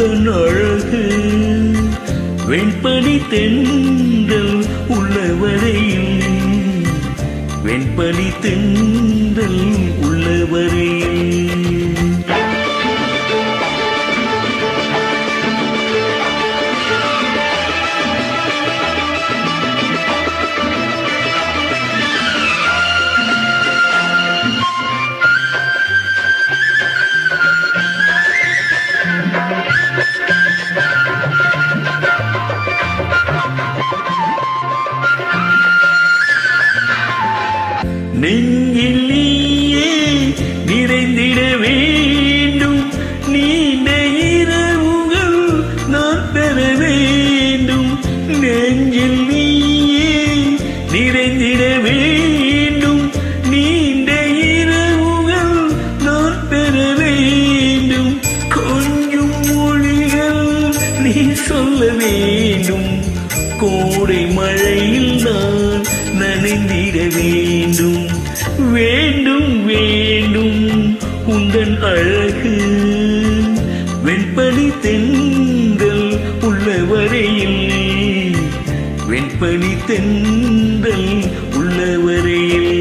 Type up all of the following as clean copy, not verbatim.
உந்தன் அழகு வெண்பனி தென்றல் உள்ளவரையில், வெண்பனி தென்றல் உள்ளவரையில். நெஞ்சில் நீயே நிறைந்திட வேண்டும், நீண்ட இரவுகள் நான் பெற வேண்டும். நெஞ்சில் நீயே நிறைந்திட வேண்டும், நீண்ட இரவுகள் நான் பெற வேண்டும். கொஞ்சம் மொழிகள் நீ சொல்ல வேண்டும், கோடை மழையில் நான் நனைந்திட வேண்டும். வேண்டும் வேண்டும் உந்தன் அழகு வெண்பனி தென்றல் உள்ளவரையில், வெண்பனி தென்றல் உள்ளவரையில்.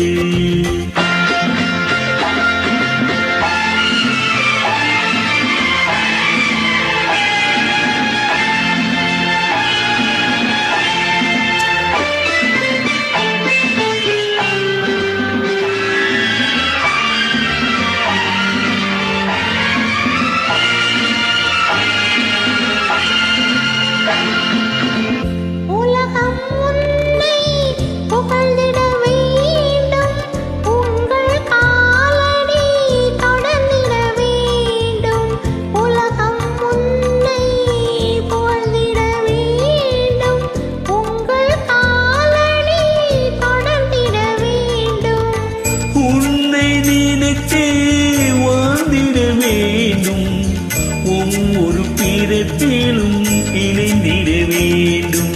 வாழ்ந்திட வேண்டும், ஒவ்வொரு பிறப்பிலும் இணைந்திட வேண்டும்.